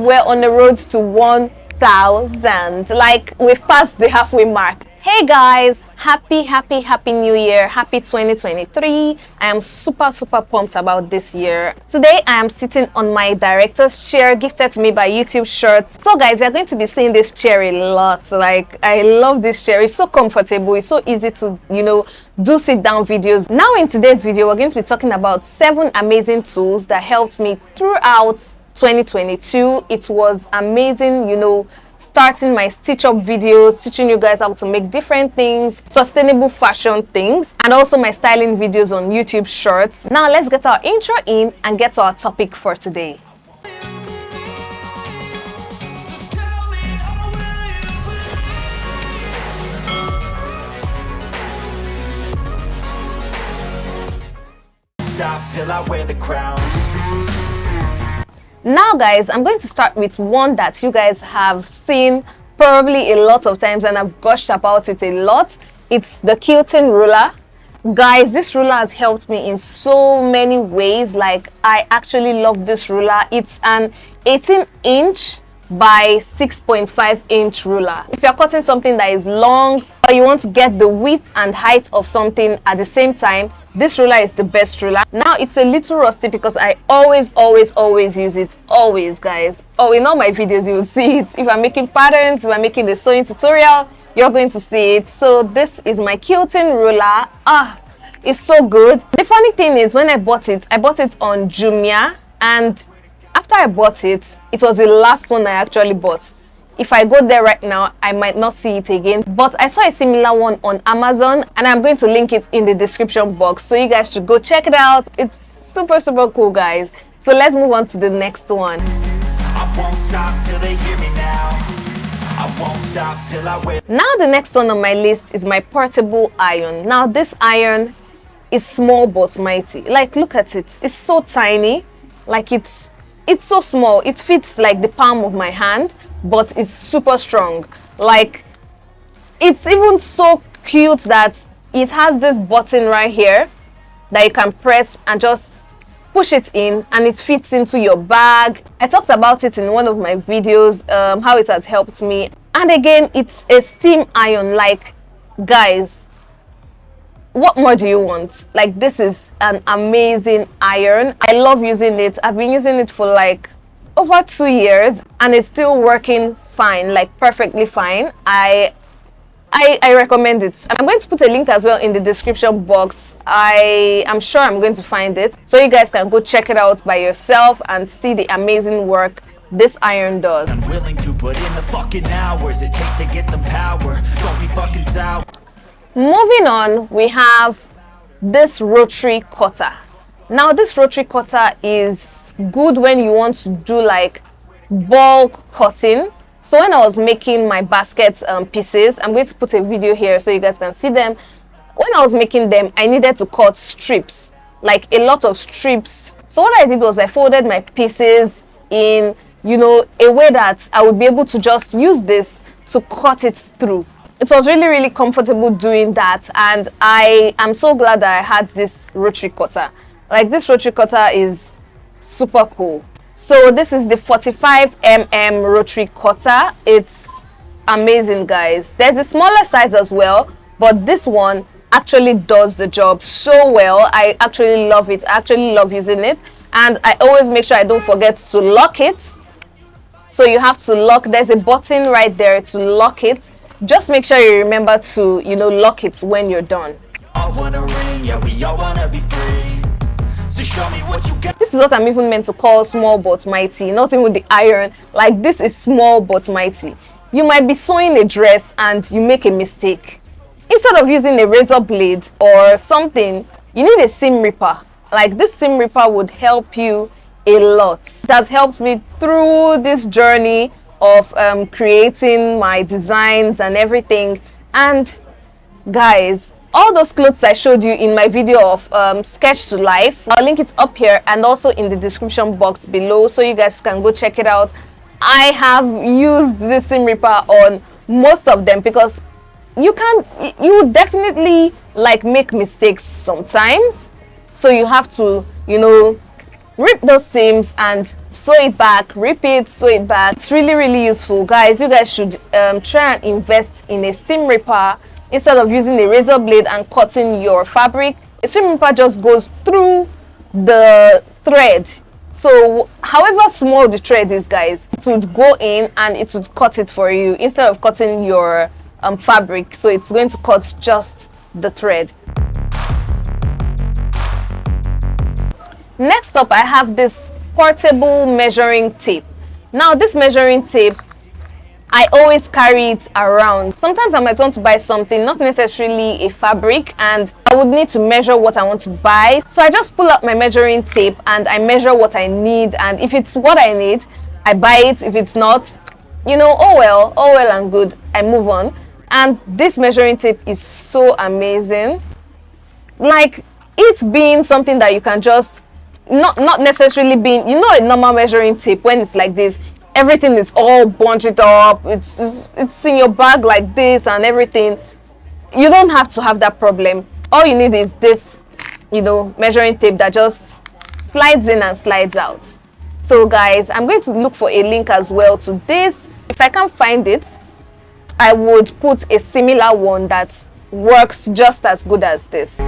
We're on the road to 1,000. Like, we've passed the halfway mark. Hey guys, happy new year, happy 2023. I am super pumped about this year. Today I am sitting on my director's chair gifted to me by YouTube Shorts. So guys, you're going to be seeing this chair a lot. Like, I love this chair. It's so comfortable. It's so easy to, do sit down videos. Now in today's video, we're going to be talking about 7 amazing tools that helped me throughout 2022. It was amazing, starting my stitch up videos, teaching you guys how to make different things, sustainable fashion things, and also my styling videos on YouTube Shorts. Now let's get our intro in and get to our topic for today. Stop till I wear the crown. Now guys, I'm going to start with one that you guys have seen probably a lot of times and I've gushed about it a lot. It's the quilting ruler. Guys, this ruler has helped me in so many ways. Like, I actually love this ruler. It's an 18-inch by 6.5-inch ruler. If you're cutting something that is long or you want to get the width and height of something at the same time, this ruler is the best ruler. Now it's a little rusty because I always use it. Always, guys. Oh, in all my videos you will see it. If I'm making patterns, if I'm making the sewing tutorial, you're going to see it. So this is my quilting ruler. It's so good. The funny thing is, when I bought it on Jumia, and after I bought it, it was the last one I actually bought. If I go there right now, I might not see it again. But I saw a similar one on Amazon and I'm going to link it in the description box. So you guys should go check it out. It's super cool, guys. So let's move on to the next one. I won't stop till they hear me now. I won't stop till I wear. Now the next one on my list is my portable iron. Now this iron is small but mighty. Like, look at it. It's so tiny. Like, it's so small. It fits like the palm of my hand, but it's super strong. Like, it's even so cute that it has this button right here that you can press and just push it in and it fits into your bag. I talked about it in one of my videos, how it has helped me. And again, it's a steam iron. Like, guys, what more do you want? Like, this is an amazing iron. I love using it. I've been using it for like over 2 years and it's still working fine, like perfectly fine. I recommend it. I'm going to put a link as well in the description box. I am sure I'm going to find it, so you guys can go check it out by yourself and see the amazing work this iron does. I'm willing to put in the fucking hours it takes to get some power. Don't be fucking sour. Moving on, we have this rotary cutter. Now this rotary cutter is good when you want to do like bulk cutting. So when I was making my basket pieces, I'm going to put a video here so you guys can see them. When I was making them, I needed to cut strips, like a lot of strips. So what I did was I folded my pieces in, a way that I would be able to just use this to cut it through. It was really comfortable doing that, and I am so glad that I had this rotary cutter. Like, this rotary cutter is super cool. So this is the 45mm rotary cutter. It's amazing, guys. There's a smaller size as well, but this one actually does the job so well. I actually love it. I actually love using it, and I always make sure I don't forget to lock it. So you have to lock. There's a button right there to lock it. Just make sure you remember to, lock it when you're done. I want a ring, yeah, we all wanna be free. So show me what you got. This is what I'm even meant to call small but mighty, not even the iron. Like, this is small but mighty. You might be sewing a dress and you make a mistake. Instead of using a razor blade or something, you need a seam ripper. Like, this seam ripper would help you a lot. It has helped me through this journey of creating my designs and everything. And guys, all those clothes I showed you in my video of Sketch to Life, I'll link it up here and also in the description box below, so you guys can go check it out. I have used this seam ripper on most of them because you definitely like make mistakes sometimes, so you have to rip those seams and sew it back, rip it, sew it back. It's really, really useful, guys. You guys should try and invest in a seam ripper instead of using a razor blade and cutting your fabric. A seam ripper just goes through the thread, so however small the thread is, guys, it would go in and it would cut it for you instead of cutting your fabric. So it's going to cut just the thread. Next up, I have this portable measuring tape. Now this measuring tape, I always carry it around. Sometimes I might want to buy something, not necessarily a fabric, and I would need to measure what I want to buy. So I just pull out my measuring tape and I measure what I need, and if it's what I need, I buy it. If it's not, you know, oh well and good, I move on. And this measuring tape is so amazing. Like, it's being something that you can just not necessarily being, you know, a normal measuring tape, when it's like this, everything is all bunched up, it's in your bag like this and everything. You don't have to have that problem. All you need is this, you know, measuring tape that just slides in and slides out. So guys, I'm going to look for a link as well to this. If I can't find it, I would put a similar one that works just as good as this.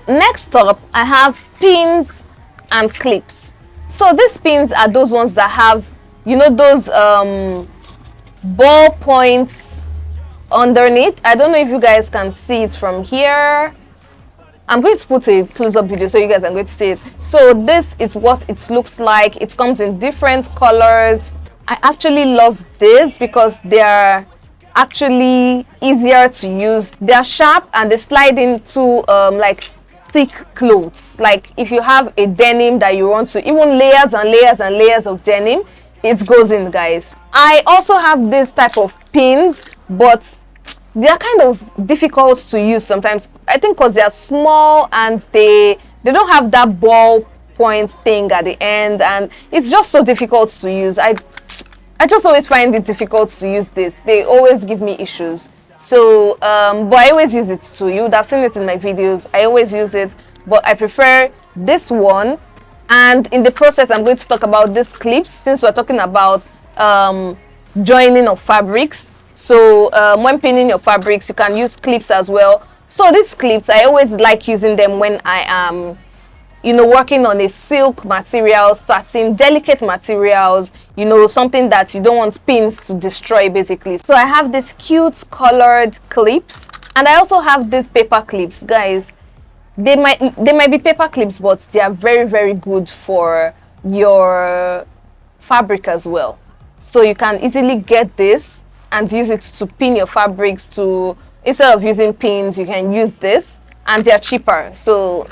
Next up, I have pins and clips. So these pins are those ones that have, you know, those ball points underneath. I don't know if you guys can see it from here. I'm going to put a close-up video so you guys are going to see it. So this is what it looks like. It comes in different colors. I actually love this because they are actually easier to use. They are sharp and they slide into like thick clothes. Like if you have a denim that you want to, even layers and layers and layers of denim, it goes in, guys. I also have this type of pins, but they are kind of difficult to use sometimes. I think because they are small and they don't have that ball point thing at the end, and it's just so difficult to use. I just always find it difficult to use this. They always give me issues. So but I always use it too. You would have seen it in my videos. I always use it, but I prefer this one. And in the process, I'm going to talk about these clips, since we're talking about joining of fabrics. So when pinning your fabrics, you can use clips as well. So these clips, I always like using them when I am, you know, working on a silk material, satin, delicate materials, you know, something that you don't want pins to destroy, basically. So I have these cute colored clips, and I also have these paper clips, guys. They might be paper clips, but they are very, very good for your fabric as well. So you can easily get this and use it to pin your fabrics. To, instead of using pins, you can use this, and they're cheaper. So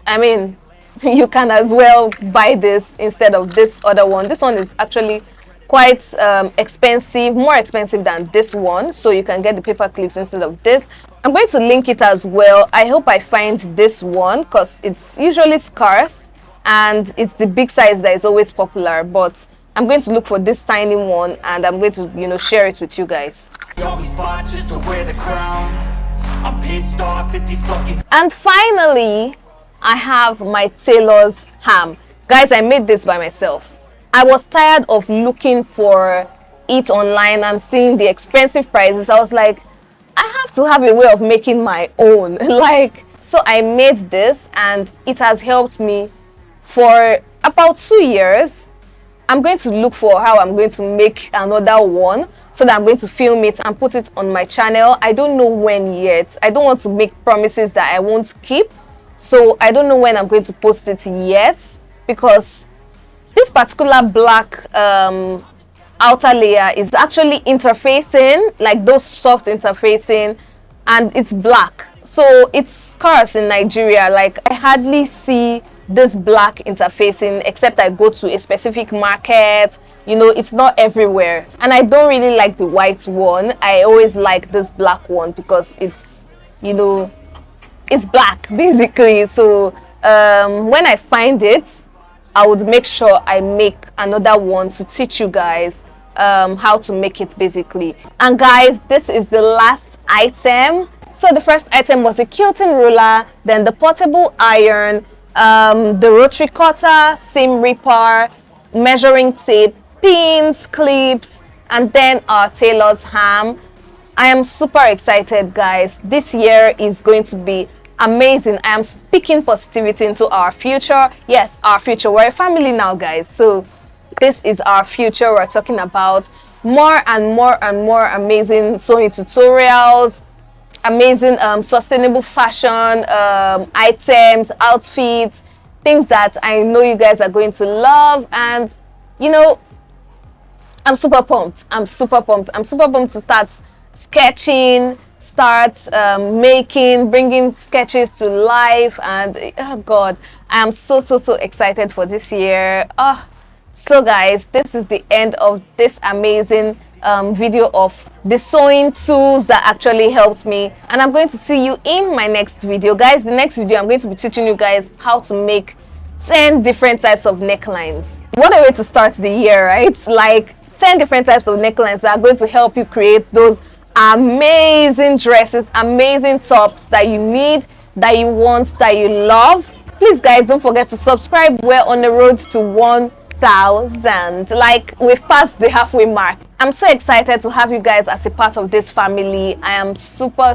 I mean, you can as well buy this instead of this other one. This one is actually quite expensive, more expensive than this one. So you can get the paper clips instead of this. I'm going to link it as well. I hope I find this one because it's usually scarce and it's the big size that is always popular. But I'm going to look for this tiny one and I'm going to, you know, share it with you guys. And finally, I have my tailor's ham. Guys, I made this by myself. I was tired of looking for it online and seeing the expensive prices. I was like, I have to have a way of making my own. Like, so I made this and it has helped me for about 2 years. I'm going to look for how I'm going to make another one, so that I'm going to film it and put it on my channel. I don't know when yet. I don't want to make promises that I won't keep. So I don't know when I'm going to post it yet, because this particular black outer layer is actually interfacing, like those soft interfacing, and it's black. So it's scarce in Nigeria. Like, I hardly see this black interfacing except I go to a specific market. You know, it's not everywhere. And I don't really like the white one. I always like this black one because it's, you know, it's black basically. So when I find it, I would make sure I make another one to teach you guys how to make it basically. And guys, this is the last item. So the first item was the quilting ruler, then the portable iron, the rotary cutter, seam ripper, measuring tape, pins, clips, and then our tailor's ham. I am super excited, guys. This year is going to be amazing. I am speaking positivity into our future. Yes, our future. We're a family now, guys. So this is our future. We're talking about more and more and more amazing sewing tutorials, amazing sustainable fashion items, outfits, things that I know you guys are going to love. And you know, I'm super pumped. I'm super pumped to start sketching, start making, bringing sketches to life. And oh god, I am so excited for this year. So guys, this is the end of this amazing video of the sewing tools that actually helped me, and I'm going to see you in my next video, guys. The next video I'm going to be teaching you guys how to make 10 different types of necklines. What a way to start the year, right? Like 10 different types of necklines that are going to help you create those amazing dresses, amazing tops that you need, that you want, that you love. Please guys, don't forget to subscribe. We're on the road to 1,000. Like, we've passed the halfway mark. I'm so excited to have you guys as a part of this family. I am super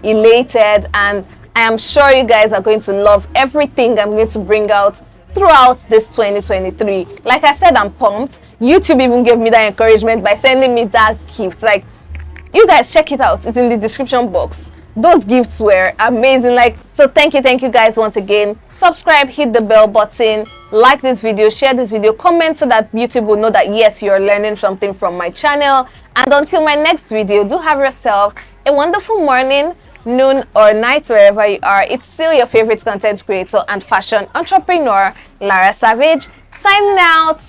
elated, and I am sure you guys are going to love everything I'm going to bring out throughout this 2023. Like I said, I'm pumped. YouTube even gave me that encouragement by sending me that gift. Like, you guys check it out, it's in the description box. Those gifts were amazing. Like, so thank you guys once again. Subscribe, hit the bell button, like this video, share this video, comment so that YouTube will know that yes, you're learning something from my channel. And until my next video, do have yourself a wonderful morning, noon or night, wherever you are. It's still your favorite content creator and fashion entrepreneur, Lara Savage, signing out.